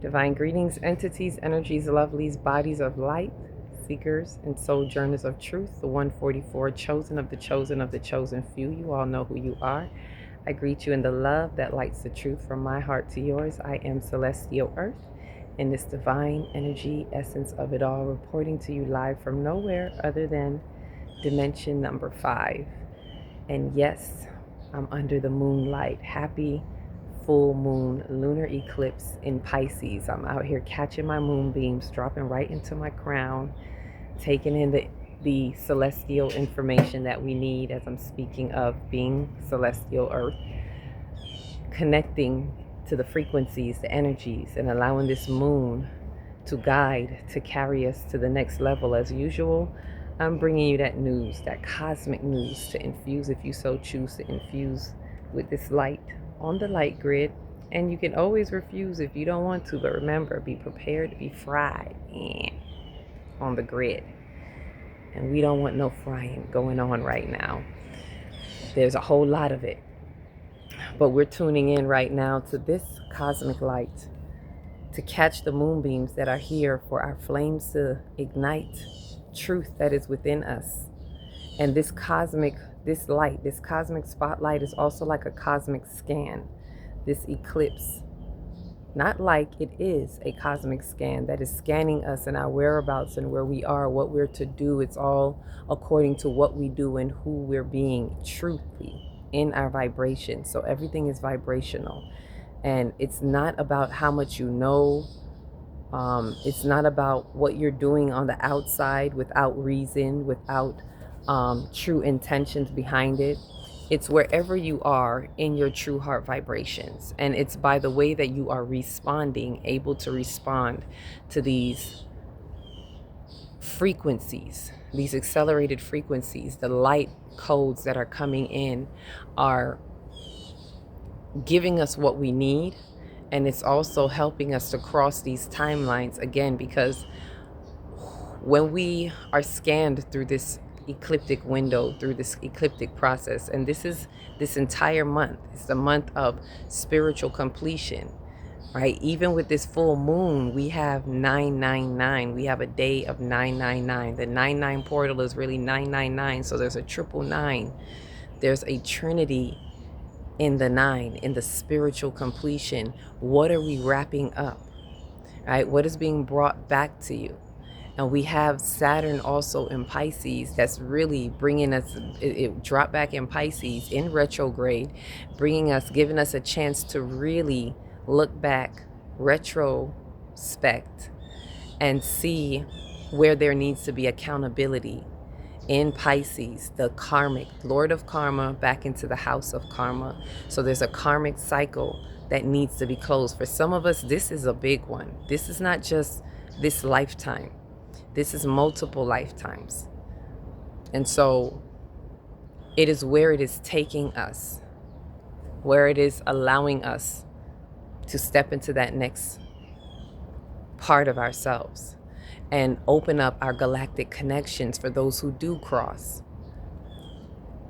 Divine greetings, entities, energies, lovelies, bodies of light, seekers, and sojourners of truth, the 144, chosen of the chosen of the chosen few. You all know who you are. I greet you in the love that lights the truth from my heart to yours. I am Celestial Earth, in this divine energy, essence of it all, reporting to you live from nowhere other than dimension number 5. And yes, I'm under the moonlight. Happy full moon lunar eclipse in Pisces. I'm out here catching my moonbeams, dropping right into my crown, taking in the celestial information that we need as I'm speaking of being celestial earth, connecting to the frequencies, the energies, and allowing this moon to guide, to carry us to the next level. As usual, I'm bringing you that news, that cosmic news, to infuse, if you so choose to infuse with this light on the light grid. And you can always refuse if you don't want to, but remember, be prepared to be fried on the grid. And we don't want no frying going on right now. There's a whole lot of it. But we're tuning in right now to this cosmic light to catch the moonbeams that are here for our flames to ignite truth that is within us. And this light, this cosmic spotlight is also like a cosmic scan. This eclipse, not like it is a cosmic scan that is scanning us and our whereabouts and where we are, what we're to do. It's all according to what we do and who we're being truthfully in our vibration. So everything is vibrational. And it's not about how much you know. It's not about what you're doing on the outside without reason, without true intentions behind it. It's wherever you are in your true heart vibrations. And it's by the way that you are responding, able to respond to these frequencies, these accelerated frequencies. The light codes that are coming in are giving us what we need, and it's also helping us to cross these timelines again, because when we are scanned through this ecliptic window, through this ecliptic process, and this is this entire month, it's the month of spiritual completion, right? Even with this full moon, we have 999. We have a day of 999. The 99 portal is really 999, so there's a triple nine. There's a trinity in the 9, in the spiritual completion. What are we wrapping up, right? What is being brought back to you? And we have Saturn also in Pisces that's really bringing us, it dropped back in Pisces in retrograde, bringing us, giving us a chance to really look back, retrospect, and see where there needs to be accountability. In Pisces, the karmic, Lord of Karma, back into the house of karma. So there's a karmic cycle that needs to be closed. For some of us, this is a big one. This is not just this lifetime. This is multiple lifetimes. And so it is where it is taking us, where it is allowing us to step into that next part of ourselves and open up our galactic connections for those who do cross,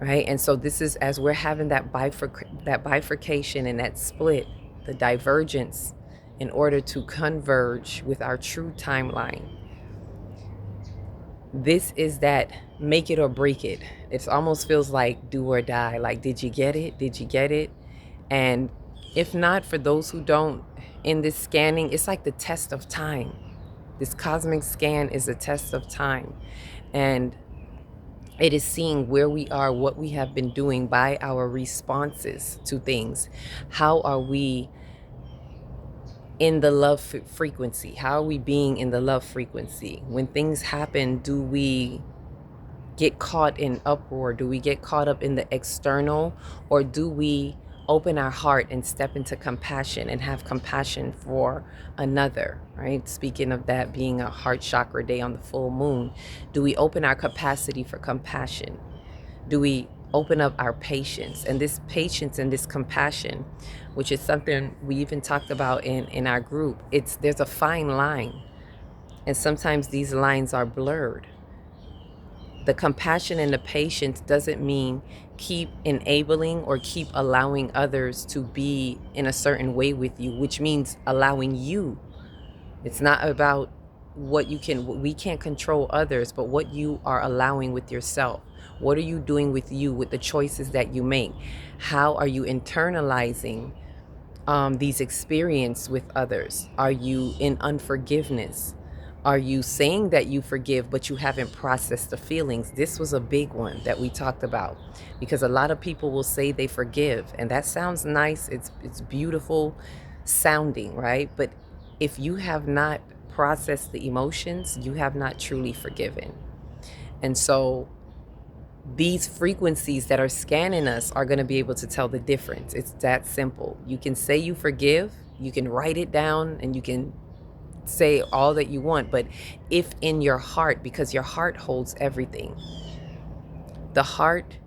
right? And so this is as we're having that bifurcation and that split, the divergence, in order to converge with our true timeline. This is that make it or break it. It almost feels like do or die. Like, did you get it? Did you get it? And if not, for those who don't, in this scanning, it's like the test of time. This cosmic scan is a test of time. And it is seeing where we are, what we have been doing by our responses to things. How are we in the love frequency? How are we being in the love frequency? When things happen, do we get caught in uproar? Do we get caught up in the external? Or do we open our heart and step into compassion and have compassion for another, right? Speaking of that being a heart chakra day on the full moon, do we open our capacity for compassion? Do we open up our patience? And this patience and this compassion, which is something we even talked about in our group, there's a fine line. And sometimes these lines are blurred. The compassion and the patience doesn't mean keep enabling or keep allowing others to be in a certain way with you, which means allowing you It's not about we can't control others, but what you are allowing with yourself. What are you doing with you, with the choices that you make? How are you internalizing these experiences with others? Are you in unforgiveness? Are you saying that you forgive, but you haven't processed the feelings? This was a big one that we talked about, because a lot of people will say they forgive, and that sounds nice. It's beautiful sounding, right? But if you have not processed the emotions, you have not truly forgiven. And so these frequencies that are scanning us are going to be able to tell the difference. It's that simple. You can say you forgive, you can write it down, and you can say all that you want. But if in your heart, because your heart holds everything, the heart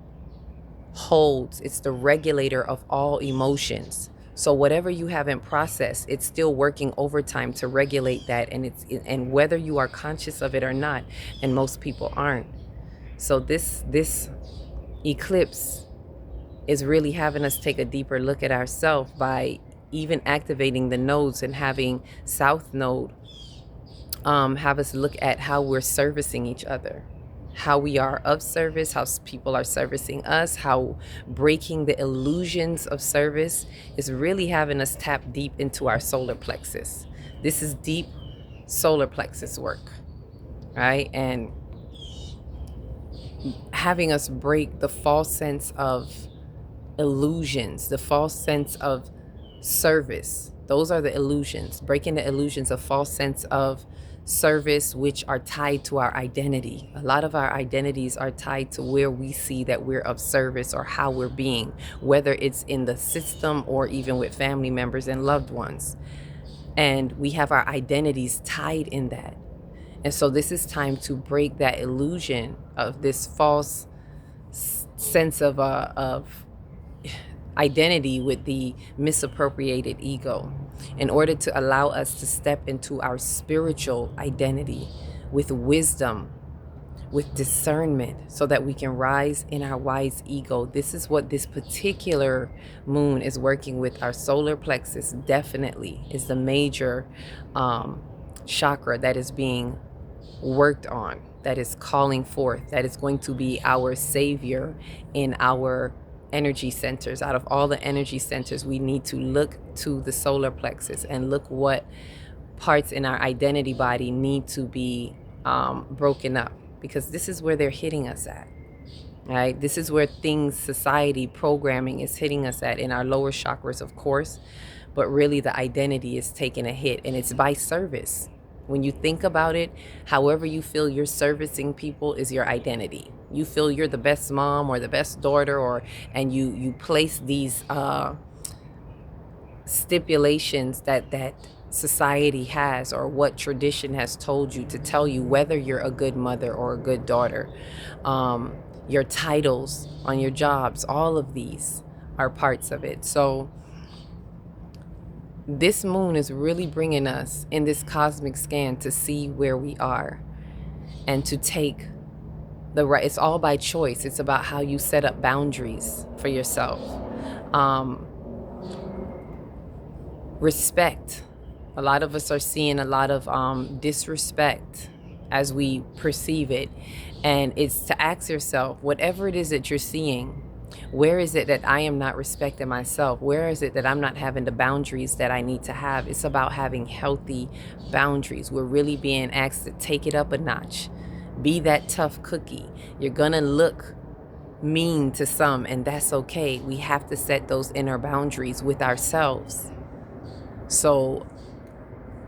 holds, it's the regulator of all emotions. So whatever you haven't processed, it's still working overtime to regulate that. And whether you are conscious of it or not, and most people aren't. So this eclipse is really having us take a deeper look at ourselves by even activating the nodes and having South Node have us look at how we're servicing each other, how we are of service, how people are servicing us, how breaking the illusions of service is really having us tap deep into our solar plexus. This is deep solar plexus work, right? And having us break the false sense of illusions, the false sense of service. Those are the illusions, breaking the illusions of false sense of service, which are tied to our identity. A lot of our identities are tied to where we see that we're of service or how we're being, whether it's in the system or even with family members and loved ones. And we have our identities tied in that. And so this is time to break that illusion of this false sense of identity with the misappropriated ego, in order to allow us to step into our spiritual identity with wisdom, with discernment, so that we can rise in our wise ego. This is what this particular moon is working with. Our solar plexus definitely is the major chakra that is being worked on, that is calling forth, that is going to be our savior in our energy centers. Out of all the energy centers, we need to look to the solar plexus and look what parts in our identity body need to be broken up, because this is where they're hitting us at, right? This is where things, society, programming is hitting us at, in our lower chakras, of course, but really the identity is taking a hit, and it's by service. When you think about it, however you feel you're servicing people is your identity. You feel you're the best mom or the best daughter, and you place these stipulations that society has, or what tradition has told you to tell you whether you're a good mother or a good daughter. Your titles on your jobs, all of these are parts of it. So this moon is really bringing us in this cosmic scan to see where we are, and to take the right. It's all by choice. It's about how you set up boundaries for yourself. Respect. A lot of us are seeing a lot of disrespect as we perceive it. And it's to ask yourself, whatever it is that you're seeing, where is it that I am not respecting myself? Where is it that I'm not having the boundaries that I need to have? It's about having healthy boundaries. We're really being asked to take it up a notch. Be that tough cookie. You're gonna look mean to some, and that's okay. We have to set those inner boundaries with ourselves. So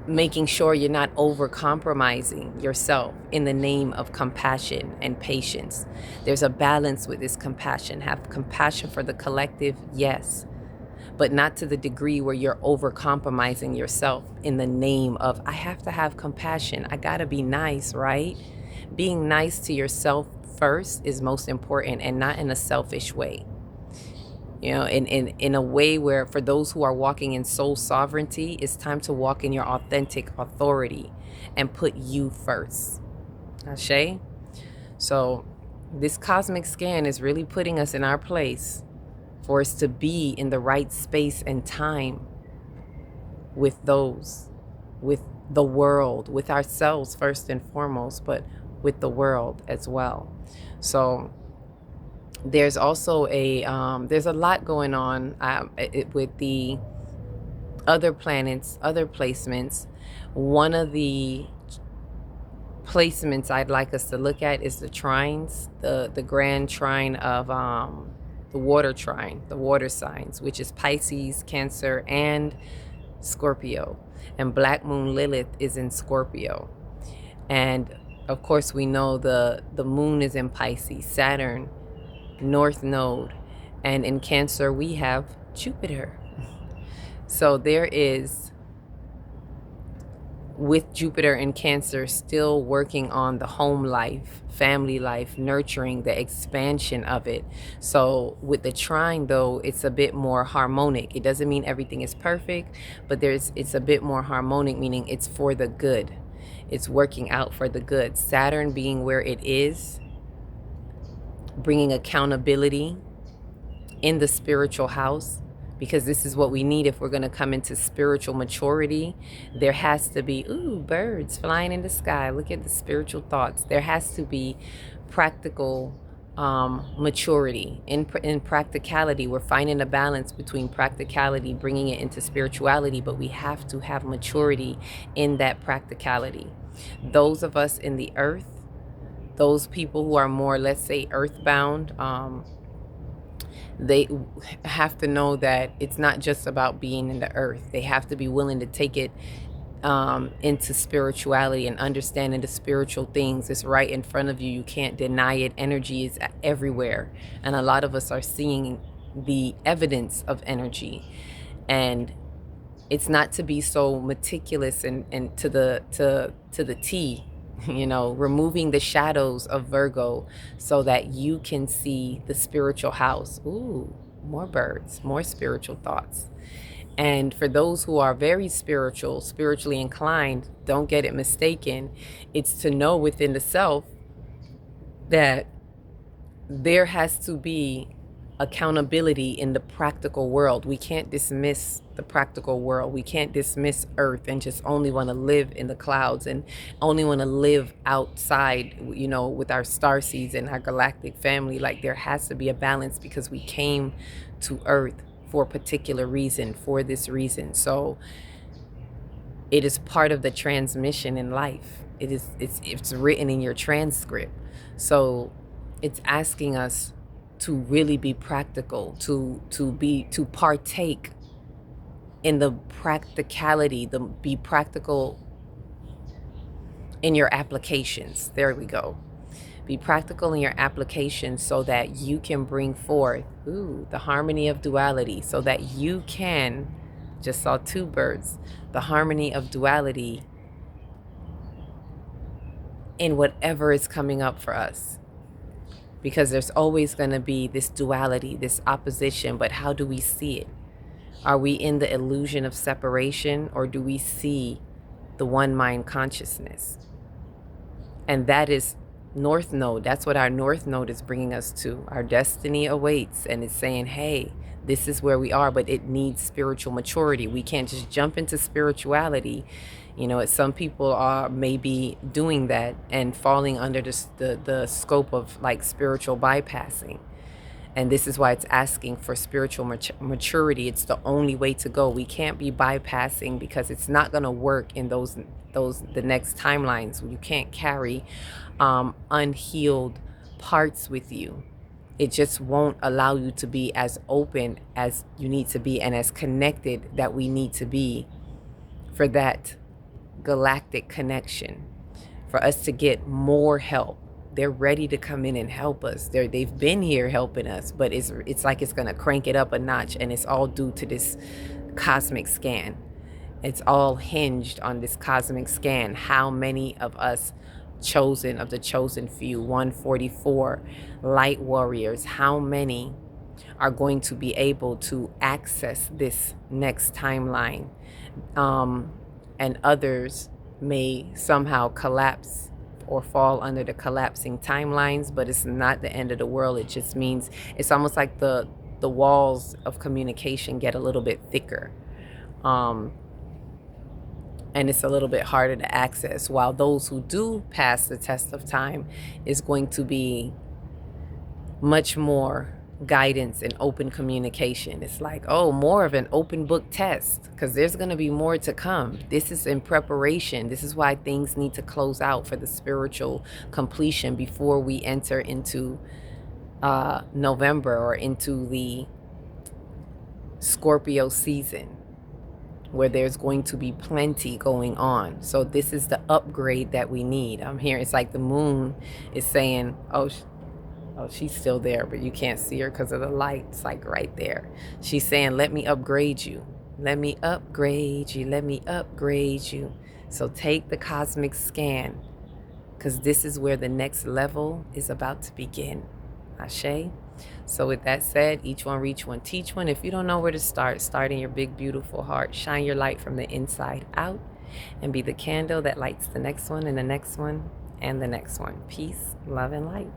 making sure you're not over compromising yourself in the name of compassion and patience. There's a balance with this compassion. Have compassion for the collective, yes, but not to the degree where you're over compromising yourself in the name of, I have to have compassion. I gotta be nice, right? Being nice to yourself first is most important, and not in a selfish way. You know, in a way where, for those who are walking in soul sovereignty, it's time to walk in your authentic authority and put you first. Ashe? So this cosmic scan is really putting us in our place for us to be in the right space and time with those with the world, with ourselves first and foremost, but with the world as well. So there's also there's a lot going on with the other planets, other placements. One of the placements I'd like us to look at is the trines, the grand trine of the water trine, the water signs, which is Pisces, Cancer, and Scorpio. And Black Moon Lilith is in Scorpio. And of course, we know the moon is in Pisces, Saturn, North Node. And in Cancer, we have Jupiter. So there is, with Jupiter in Cancer, still working on the home life, family life, nurturing the expansion of it. So with the trine, though, it's a bit more harmonic. It doesn't mean everything is perfect, but it's a bit more harmonic, meaning it's for the good. It's working out for the good. Saturn being where it is, bringing accountability in the spiritual house, because this is what we need if we're going to come into spiritual maturity. There has to be, ooh, birds flying in the sky. Look at the spiritual thoughts. There has to be practical maturity. In practicality, we're finding a balance between practicality, bringing it into spirituality, but we have to have maturity in that practicality. Those of us in the earth, those people who are more, let's say, earthbound, they have to know that it's not just about being in the earth. They have to be willing to take it into spirituality and understanding the spiritual things. It's right in front of you. You can't deny it. Energy is everywhere. And a lot of us are seeing the evidence of energy. And it's not to be so meticulous and to the T, removing the shadows of Virgo so that you can see the spiritual house. Ooh, more birds, more spiritual thoughts. And for those who are very spiritually inclined, don't get it mistaken. It's to know within the self that there has to be accountability in the practical world. We can't dismiss the practical world. We can't dismiss Earth and just only want to live in the clouds and only want to live outside, with our starseeds and our galactic family. Like, there has to be a balance because we came to Earth for a particular reason, for this reason. So it is part of the transmission in life. It's written in your transcript. So it's asking us to really be practical, to partake in the practicality, be practical in your applications. There we go. Be practical in your applications so that you can bring forth the harmony of duality, so that you can, just saw two birds, the harmony of duality in whatever is coming up for us. Because there's always going to be this duality, this opposition, but how do we see it? Are we in the illusion of separation, or do we see the one mind consciousness? And that is North Node. That's what our North Node is bringing us to. Our destiny awaits, and it's saying, hey, this is where we are, but it needs spiritual maturity. We can't just jump into spirituality. Some people are maybe doing that and falling under the scope of like spiritual bypassing. And this is why it's asking for spiritual maturity. It's the only way to go. We can't be bypassing, because it's not going to work in the next timelines. You can't carry unhealed parts with you. It just won't allow you to be as open as you need to be and as connected that we need to be for that galactic connection, for us to get more help. They're ready to come in and help us. They've been here helping us, but it's like it's going to crank it up a notch, and it's all due to this cosmic scan. It's all hinged on this cosmic scan. How many of us of the chosen few, 144 light warriors, how many are going to be able to access this next timeline? And others may somehow collapse or fall under the collapsing timelines, but it's not the end of the world. It just means it's almost like the walls of communication get a little bit thicker. And and it's a little bit harder to access, while those who do pass the test of time is going to be much more guidance and open communication. It's like, oh, more of an open book test, because there's going to be more to come. This is in preparation. This is why things need to close out for the spiritual completion before we enter into November or into the Scorpio season, where there's going to be plenty going on. So this is the upgrade that we need. I'm here. It's like the moon is saying, oh, she's still there, but you can't see her because of the light. It's like right there. She's saying, let me upgrade you. Let me upgrade you. Let me upgrade you. So take the cosmic scan, because this is where the next level is about to begin. Ashe. So with that said, each one reach one, teach one. If you don't know where to start, start in your big, beautiful heart. Shine your light from the inside out and be the candle that lights the next one and the next one and the next one. Peace, love, and light.